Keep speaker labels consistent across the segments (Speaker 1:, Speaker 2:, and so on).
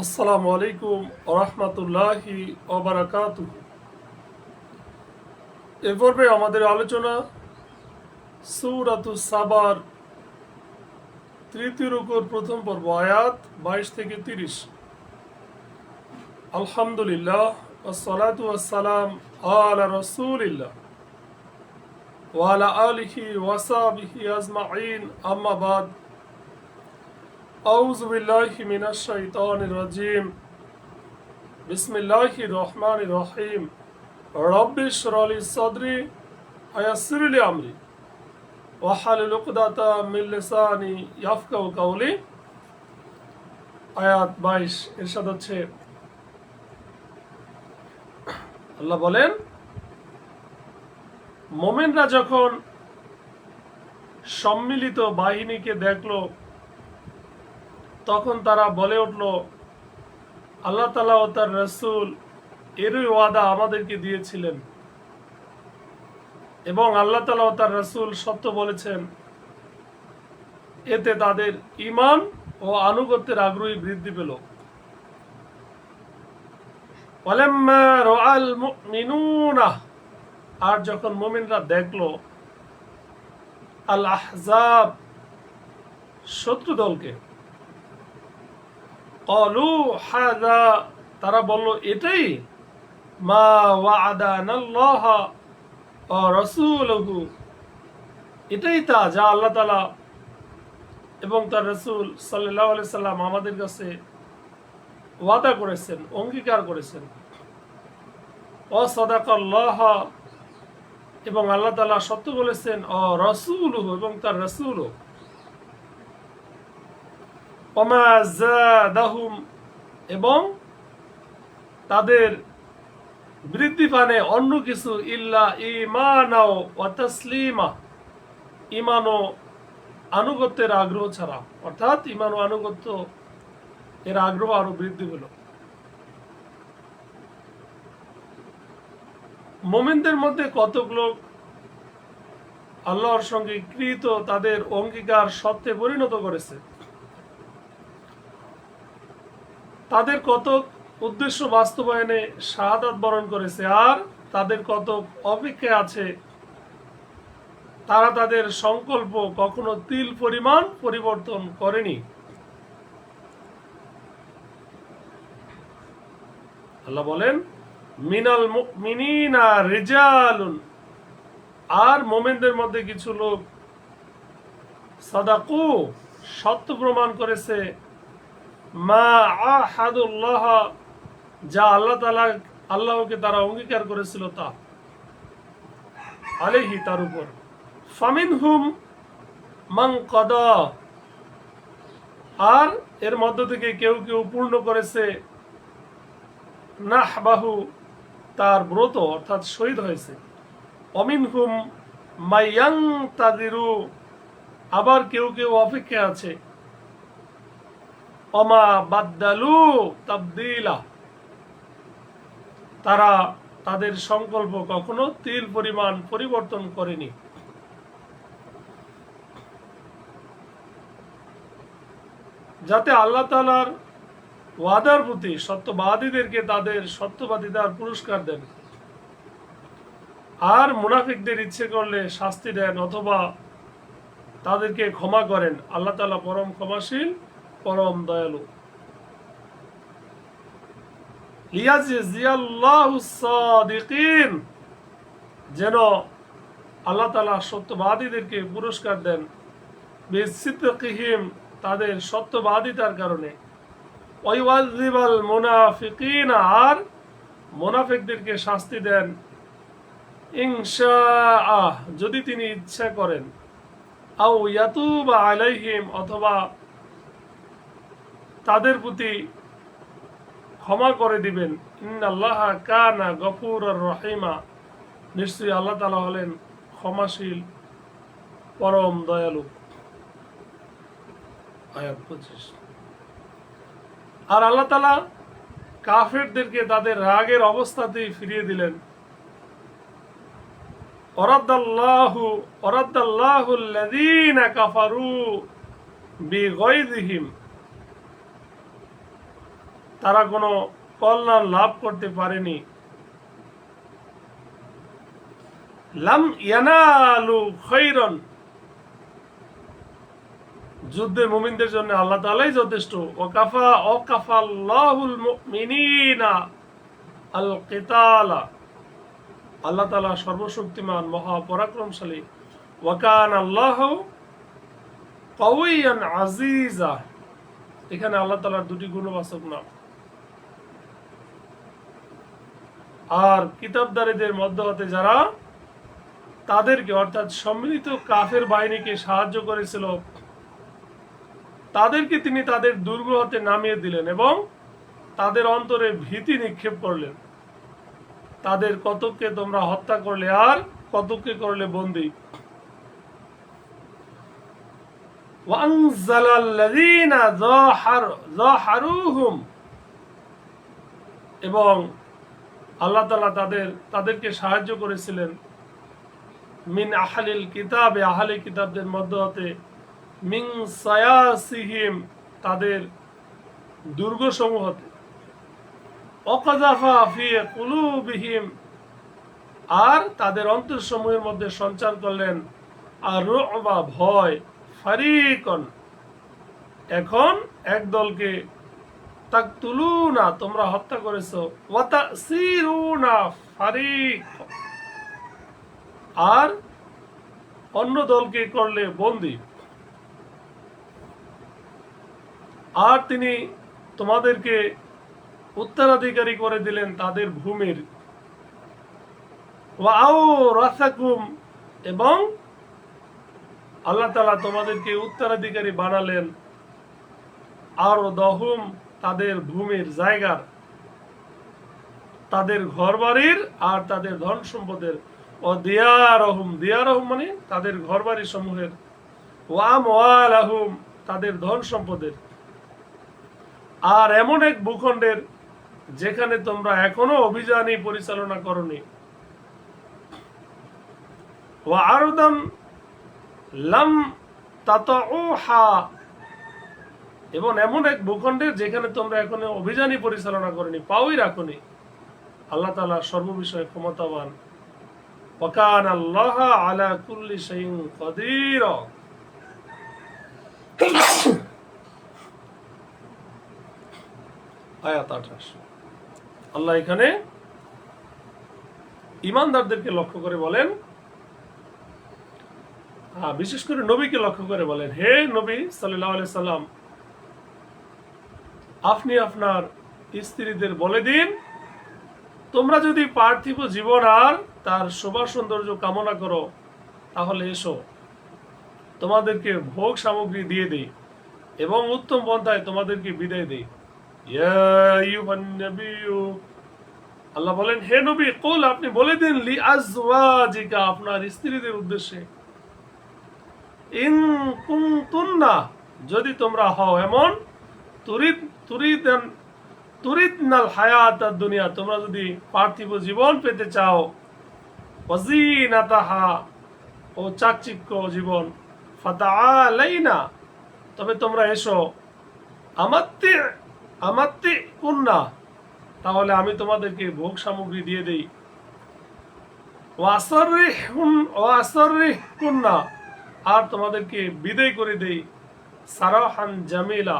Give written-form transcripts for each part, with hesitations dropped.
Speaker 1: আসসালামু আলাইকুম ওরহমতুল্লাহি ওবারাকাতুহু। এ পর্বে আমাদের আলোচনা সূরাতুস সাবার তৃতীয় রুকুর প্রথম পর্ব, আয়াত 22 থেকে 30। আলহামদুলিল্লাহ ওয়াসসালাতু ওয়াসসালাম আলা রাসূলিল্লাহ ওয়া আলা আলিহি ওয়া সাহবিহি আজমাইন, আম্মা বাদ। আউযু বিল্লাহি মিনাশ শাইতানির রাজিম। বিসমিল্লাহির রহমানির রহিম। রব্বি ইশরাহ লি সাদরি ওয়া ইয়াসসির লি আমরি ওয়াহলুল উকদাতাম মিন লিসানি ইয়াফকাহু কাওলি। আয়াত 22 ইরশাদ হচ্ছে, আল্লাহ বলেন, মুমিনরা যখন সম্মিলিত বাহিনীকে দেখলো তখন তারা বলে উঠল, আল্লাহ তাআলা ও তার রাসূল এরই ওয়াদা আমাদেরকে দিয়েছিলেন এবং আল্লাহ তাআলা ও তার রাসূল সত্য বলেছেন। এতে তাদের ঈমান ও আনুগত্যের আগ্রহী বৃদ্ধি পেল। ওয়ালাম্মা রাআল মুমিনুনা, আর যখন মুমিনরা দেখলো আল আহজাব শত্রু দলকে, ক্বালু হাযা, তারা বলল এটাই মা ওয়া'আদানাল্লাহ ওয়া রাসূলুহু, এটাই তা যা আল্লাহ তাআলা এবং তার রাসূল সাল্লাল্লাহু আলাইহি সাল্লাম আমাদের কাছে ওয়াদা করেছেন, অঙ্গীকার করেছেন। ওয়া সাদাকাল্লাহ, এবং আল্লাহ তাআলা সত্য বলেছেন। ও রাসূলুহু, এবং তার রাসূলও। ওমা যাদাহুম, এবং তাদের বৃদ্ধি পানে অন্য কিছু ইল্লা ঈমানাও ওয়া তাসলিমা, ঈমান ও আনুগত্যের আগ্রহ ছাড়া, অর্থাৎ ঈমান ও আনুগত্য এর আগ্রহ আরো বৃদ্ধি পেল। মুমিনদের মধ্যে কতক লোক আল্লাহর সঙ্গে কৃত তাদের অঙ্গীকার সত্যে পরিণত করেছে, তাদের কতক উদ্দেশ্য বাস্তবায়নে শাহাদাত বরণ করেছে, আর তাদের কতক অপেক্ষায় আছে। তারা তাদের সংকল্প কখনো তিল পরিমাণ পরিবর্তন করেনি। আল্লাহ বলেন, মিনাল মুমিনিনা রিজালুন, আর মোমেনদের মধ্যে কিছু লোক সাদাকু, সত্য প্রমাণ করেছে, মা আহাদুল্লাহ, যা আল্লাহকে তারা অঙ্গীকার করেছিল তা, আলাইহি, তার উপর। ফামিনহুম মান কাদা, আর এর মধ্য থেকে কেউ কেউ পূর্ণ করেছে নাহবাহু, তার ব্রত, অর্থাৎ শহীদ হয়েছে। অমিনহুম মাইয়ান্তাযিরু, আবার কেউ কেউ অপেক্ষায় আছে। অমা বাদদালু তাবদীলা, তারা তাদের সংকল্প কখনো তিল পরিমাণ পরিবর্তন করেনি। যাতে আল্লাহ তাআলার ওয়াদার প্রতি সত্যবাদীদেরকে তাদের সত্যবাদিতার পুরস্কার দেন, আর মুনাফিকদের ইচ্ছে করলে শাস্তি দেন অথবা তাদেরকে ক্ষমা করেন। আল্লাহ তাআলা পরম ক্ষমাশীল, পরম দয়ালু। লিয়াজজিয়াল্লাহুস সাদিকিন, যেন আল্লাহ তাআলা সত্যবাদীদেরকে পুরস্কার দেন, বিসিদকিহিম, তাদের সত্যবাদিতার কারণে। ওয়াইউযাযিবাল মুনাফিকিনা, আর মুনাফিকদেরকে শাস্তি দেন ইনশাআ, যদি তিনি ইচ্ছা করেন। আও ইয়াতুবা আলাইহিম, অথবা তাদের প্রতি ক্ষমা করে দিবেন। ইন্নাল্লাহা কানা গফুরুর রহিমা, নিশ্চয়ই আল্লাহ তাআলা হলেন ক্ষমাশীল, পরম দয়ালু। আয়াত 25। আর আল্লাহ তাআলা কাফেরদেরকে তাদের রাগের অবস্থাতেই ফিরিয়ে দিলেন। ওরাদ্দাল্লাহুল্লাযীনা কাফারু বিগায়যিহিম, তারা কোনো কল্যাণ লাভ করতে পারেনি। লাম ইয়ানালু খায়রান, যুদ্ধে মুমিনদের জন্য আল্লাহ তাআলাই যথেষ্ট। ওয়াকাফাল্লাহুল মুমিনিনা আল কিতালা, আল্লাহ তাআলা সর্বশক্তিমান মহা পরাক্রমশালী। ওয়া কানা আল্লাহু কাওয়িয়ান আজিজা, এখানে আল্লাহ তাআলার দুটি গুণবাচক নাম। আর কিতাবদারীদের মধ্য হতে যারা তাদেরকে অর্থাৎ সম্মিলিত কাফের বাহিনীকে সাহায্য করেছিল, তাদেরকে তিনি তাদের দুর্গ হতে নামিয়ে দিলেন এবং তাদের অন্তরে ভীতি নিক্ষেপ করলেন। তাদের কতককে তোমরা হত্যা করলে আর কতককে করলে বন্দী। ওয়ানজালাল্লাযীনা যাহারুহুম, এবং আল্লাহ তাআলা তাদেরকে সাহায্য করেছিলেন মিন আহলিল কিতাবে, আহলে কিতাবদের মধ্য হতে, মিন সায়াসিহিম, তাদের দুর্গসমূহতে, ওয়াকাযাফা ফি কুলুবিহিম, আর তাদের অন্তরসমূহের মধ্যে সঞ্চার করলেন আর রুবা, ভয়, ফারিকন, এখন এক দলকে, তাকতুলুনা, তোমরা হত্যা করেছো, ওয়া তাসিরুনা ফারিক, আর অন্য দলকে করলে বন্দী। আর তিনি তোমাদেরকে উত্তরাধিকারী করে দিলেন তাদের ভূমির। ওয়া আওরাসাকুম, এবং আল্লাহ তাআলা তোমাদেরকে উত্তরাধিকারী বানালেন আরদহুম, তাদের ভূমির, জায়গার, তাদের ঘরবাড়ির আর তাদের ধন সম্পদের। ও দিয়ারহুম, দিয়ারহুম মানে তাদের ঘরবাড়ি সমূহের। ওয়া আমওয়ালাহুম, তাদের ধন সম্পদের। আর এমন এক ভূখণ্ডের যেখানে তোমরা এখনো অভিযানই পরিচালনা করনি। ওয়া আরদান লাম তাতাউহা, এবং এমন এক ভূখণ্ডের যেখানে তোমরা এখনো অভিযানই পরিচালনা করনি, পাওই রাখনি। আল্লাহ তাআলা সর্ববিষয়ে ক্ষমতাবান। ওয়া কানা আল্লাহু আলা কুল্লি শাইইন কাদির। আয়াত 28। আল্লাহ এখানে ঈমানদারদেরকে লক্ষ্য করে বলেন, বিশেষ করে নবীকে লক্ষ্য করে বলেন, হে নবী সাল্লাল্লাহু আলাইহি সাল্লাম, আপনি আপনার স্ত্রীদের বলে দিন, তোমরা যদি পার্থিব জীবন আর তার শোভা সৌন্দর্য কামনা করো, তাহলে এসো, তোমাদেরকে ভোগ সামগ্রী দিয়ে দেই এবং উত্তম পন্থায় তোমাদেরকে বিদায় দেই। ইয়া আইয়ুহান নাবিয়্যু, আল্লাহ বলেন, হে নবী, কুল, আপনি বলে দিন, লি আজওয়াজিকা, আপনার স্ত্রীদের উদ্দেশ্যে, ইন কুনতুন্না, যদি তোমরা হও এমন, তুরিদনাল হায়াতাদ দুনিয়া, তোমরা যদি পার্থিব জীবন পেতে চাও, ওয়াজিনাতাহা, ও চাকচিক্য জীবন, ফাতাআলাইনা, তবে তোমরা এসো, আমাত্তি কুন্না, তাহলে আমি তোমাদেরকে ভোগ সামগ্রী দিয়ে দেই, ওয়াসাররিহ কুন্না, আর তোমাদেরকে বিদায় করে দেই, সারাহান জামিলা,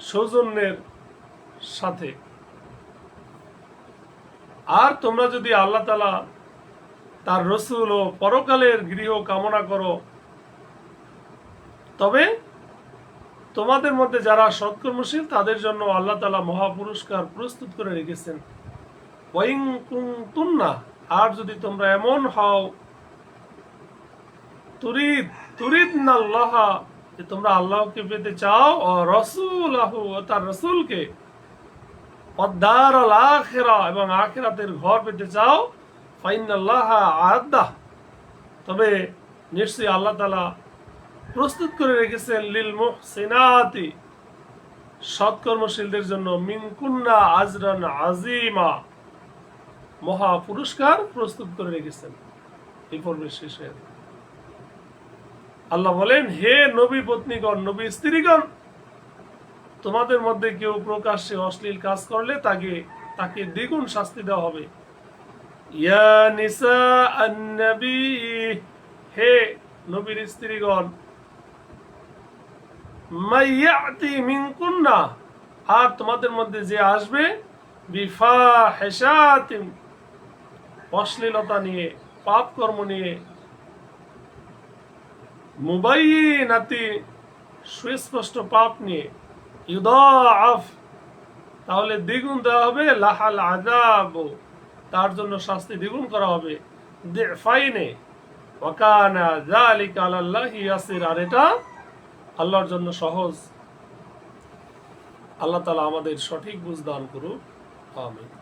Speaker 1: সৌজন্যের সাথে। আর তোমরা যদি আল্লাহ তাআলা, তার রসুল ও পরকালের গৃহ কামনা করো, তবে তোমাদের মধ্যে যারা সৎকর্মশীল তাদের জন্য আল্লাহ তাআলা মহা পুরস্কার প্রস্তুত করে রেখেছেন। ওয়াইন কুনতুন্না, আর যদি তোমরা এমন হও, তুরিদনাল্লাহ, যে তোমরা আল্লাহকে পেতে চাও, ও রাসূলাহু, তার রাসূলকে, ওয়াদ-দারুল আখিরা, এবং আখিরাতের ঘর পেতে চাও, ফাইনাল্লাহা আ'আদ্দা, তবে নিশ্চয়ই আল্লাহ তাআলা প্রস্তুত করে রেখেছেন লিল মুহসিনাতি, সৎকর্মশীলদের জন্য, মিনকুন্না আজরান আজিমা, মহা পুরস্কার প্রস্তুত করে রেখেছেন। এই পর্বের শেষে আল্লাহ বলেন, হে নবী পত্নীগণ, নবী স্ত্রীগণ, তোমাদের মধ্যে কেউ প্রকাশ্যে অশ্লীল কাজ করলে তাকে দ্বিগুণ শাস্তি দেওয়া হবে। ইয়া নিসা আন-নবী, হে নবীর স্ত্রীগণ, মাইয়াতি মিনকুন্না, আর তোমাদের মধ্যে যে আসবে বিফাহিশাতিন, অশ্লীলতা নিয়ে, পাপ কর্ম নিয়ে, মুবাইয়িনাতি, সুস্পষ্ট পাপ নিয়ে, ইউদাআফ, তাহলে দ্বিগুণ দেওয়া হবে, লাহাল আযাব, তার জন্য শাস্তি দ্বিগুণ করা হবে, দিফাইনে, ওয়া কানা যালিকা আলাল্লাহি ইয়াসির, আর এটা আল্লাহর জন্য সহজ। আল্লাহ তাআলা আমাদের সঠিক বুঝ দান করুক, আমিন।